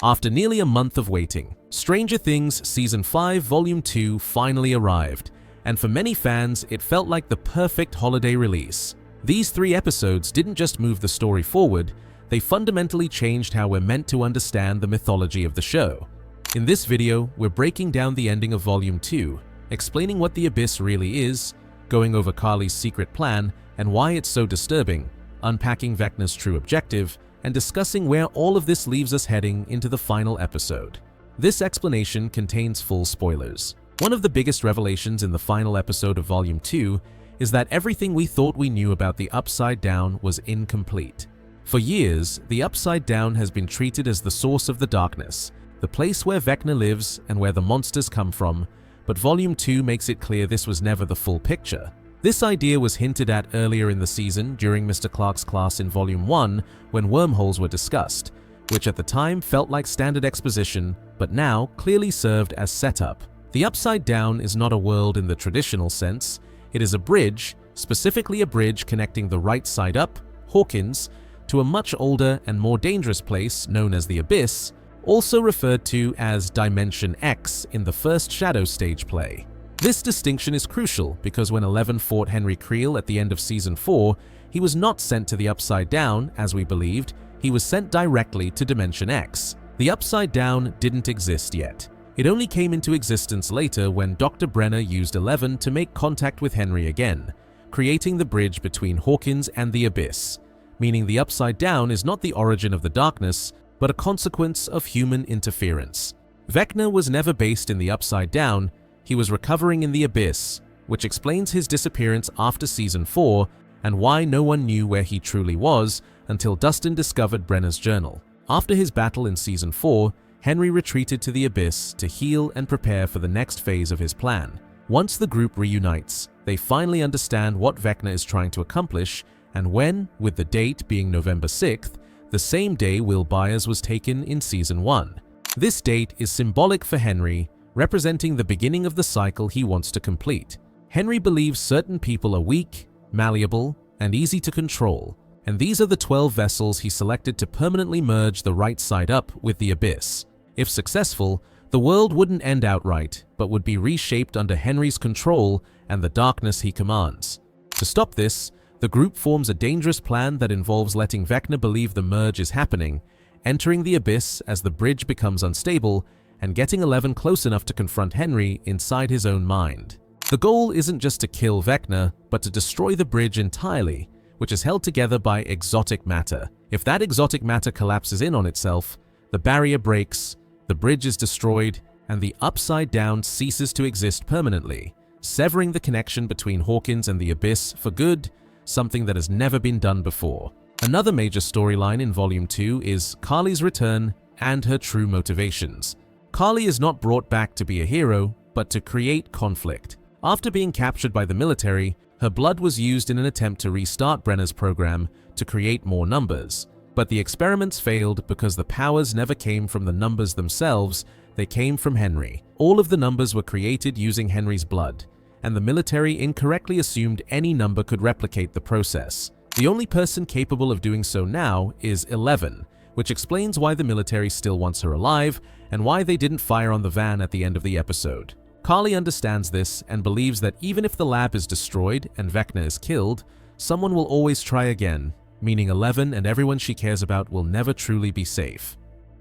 After nearly a month of waiting, Stranger Things Season 5 Volume 2 finally arrived, and for many fans, it felt like the perfect holiday release. These 3 episodes didn't just move the story forward, they fundamentally changed how we're meant to understand the mythology of the show. In this video, we're breaking down the ending of Volume 2, explaining what the Abyss really is, going over Carly's secret plan and why it's so disturbing, unpacking Vecna's true objective, and discussing where all of this leaves us heading into the final episode. This explanation contains full spoilers. One of the biggest revelations in the final episode of Volume 2 is that everything we thought we knew about the Upside Down was incomplete. For years, the Upside Down has been treated as the source of the darkness, the place where Vecna lives and where the monsters come from, but Volume 2 makes it clear this was never the full picture. This idea was hinted at earlier in the season during Mr. Clark's class in Volume 1 when wormholes were discussed, which at the time felt like standard exposition, but now clearly served as setup. The Upside Down is not a world in the traditional sense, it is a bridge, specifically a bridge connecting the right side up, Hawkins, to a much older and more dangerous place known as the Abyss, also referred to as Dimension X in the first Shadow stage play. This distinction is crucial because when Eleven fought Henry Creel at the end of Season 4, he was not sent to the Upside Down, as we believed, he was sent directly to Dimension X. The Upside Down didn't exist yet. It only came into existence later when Dr. Brenner used Eleven to make contact with Henry again, creating the bridge between Hawkins and the Abyss, meaning the Upside Down is not the origin of the darkness, but a consequence of human interference. Vecna was never based in the Upside Down, he was recovering in the Abyss, which explains his disappearance after Season 4 and why no one knew where he truly was until Dustin discovered Brenner's journal. After his battle in Season 4, Henry retreated to the Abyss to heal and prepare for the next phase of his plan. Once the group reunites, they finally understand what Vecna is trying to accomplish, and when, with the date being November 6th, the same day Will Byers was taken in Season 1. This date is symbolic for Henry, representing the beginning of the cycle he wants to complete. Henry believes certain people are weak, malleable, and easy to control, and these are the 12 vessels he selected to permanently merge the right side up with the Abyss. If successful, the world wouldn't end outright, but would be reshaped under Henry's control and the darkness he commands. To stop this, the group forms a dangerous plan that involves letting Vecna believe the merge is happening, entering the Abyss as the bridge becomes unstable, and getting Eleven close enough to confront Henry inside his own mind. The goal isn't just to kill Vecna, but to destroy the bridge entirely, which is held together by exotic matter. If that exotic matter collapses in on itself, the barrier breaks, the bridge is destroyed, and the Upside Down ceases to exist permanently, severing the connection between Hawkins and the Abyss for good, something that has never been done before. Another major storyline in Volume 2 is Carly's return and her true motivations. Carly is not brought back to be a hero, but to create conflict. After being captured by the military, her blood was used in an attempt to restart Brenner's program to create more numbers. But the experiments failed because the powers never came from the numbers themselves, they came from Henry. All of the numbers were created using Henry's blood, and the military incorrectly assumed any number could replicate the process. The only person capable of doing so now is Eleven, which explains why the military still wants her alive and why they didn't fire on the van at the end of the episode. Carly understands this and believes that even if the lab is destroyed and Vecna is killed, someone will always try again, meaning Eleven and everyone she cares about will never truly be safe.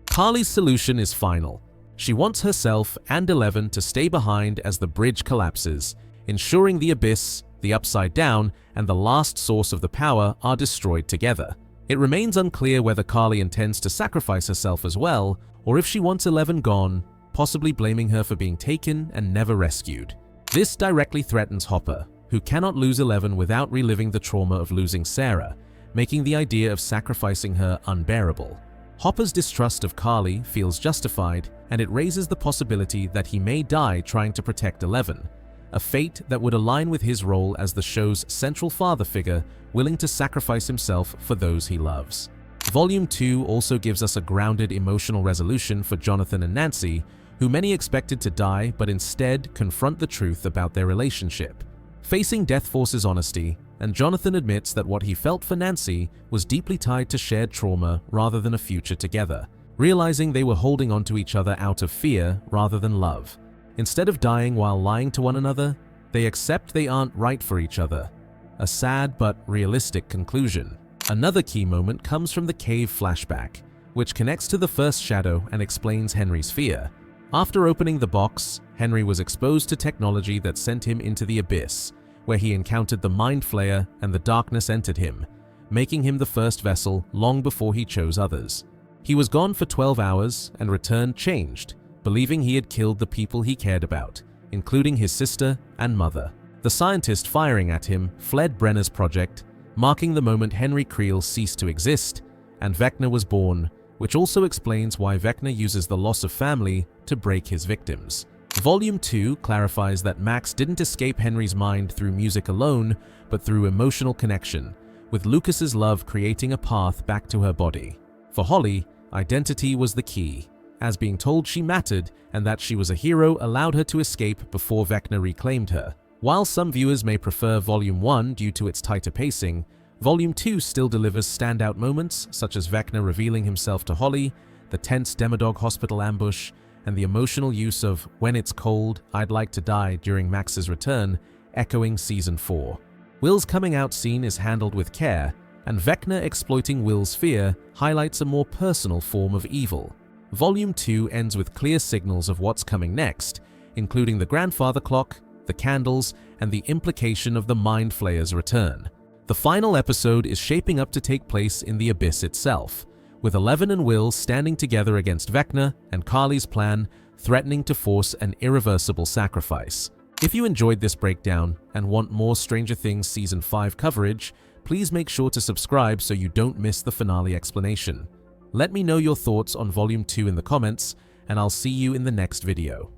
Carly's solution is final. She wants herself and Eleven to stay behind as the bridge collapses, ensuring the Abyss, the Upside Down, and the last source of the power are destroyed together. It remains unclear whether Carly intends to sacrifice herself as well, or if she wants Eleven gone, possibly blaming her for being taken and never rescued. This directly threatens Hopper, who cannot lose Eleven without reliving the trauma of losing Sarah, making the idea of sacrificing her unbearable. Hopper's distrust of Carly feels justified, and it raises the possibility that he may die trying to protect Eleven, a fate that would align with his role as the show's central father figure willing to sacrifice himself for those he loves. Volume 2 also gives us a grounded emotional resolution for Jonathan and Nancy, who many expected to die but instead confront the truth about their relationship. Facing Death Force's honesty, and Jonathan admits that what he felt for Nancy was deeply tied to shared trauma rather than a future together. realizing they were holding onto each other out of fear rather than love. Instead of dying while lying to one another, they accept they aren't right for each other. A sad but realistic conclusion. Another key moment comes from the cave flashback, which connects to the first shadow and explains Henry's fear. After opening the box, Henry was exposed to technology that sent him into the abyss, where he encountered the Mind Flayer and the darkness entered him, making him the first vessel long before he chose others. He was gone for 12 hours and returned changed, believing he had killed the people he cared about, including his sister and mother. The scientist firing at him fled Brenner's project, marking the moment Henry Creel ceased to exist, and Vecna was born, which also explains why Vecna uses the loss of family to break his victims. Volume 2 clarifies that Max didn't escape Henry's mind through music alone, but through emotional connection, with Lucas's love creating a path back to her body. For Holly, identity was the key, as being told she mattered and that she was a hero allowed her to escape before Vecna reclaimed her. While some viewers may prefer Volume 1 due to its tighter pacing, Volume 2 still delivers standout moments such as Vecna revealing himself to Holly, the tense Demodog hospital ambush, and the emotional use of "When it's cold, I'd like to die" during Max's return, echoing Season 4. Will's coming out scene is handled with care, and Vecna exploiting Will's fear highlights a more personal form of evil. Volume 2 ends with clear signals of what's coming next, including the grandfather clock, the candles, and the implication of the Mind Flayer's return. The final episode is shaping up to take place in the Abyss itself, with Eleven and Will standing together against Vecna and Carly's plan threatening to force an irreversible sacrifice. If you enjoyed this breakdown and want more Stranger Things Season 5 coverage, please make sure to subscribe so you don't miss the finale explanation. Let me know your thoughts on Volume 2 in the comments, and I'll see you in the next video.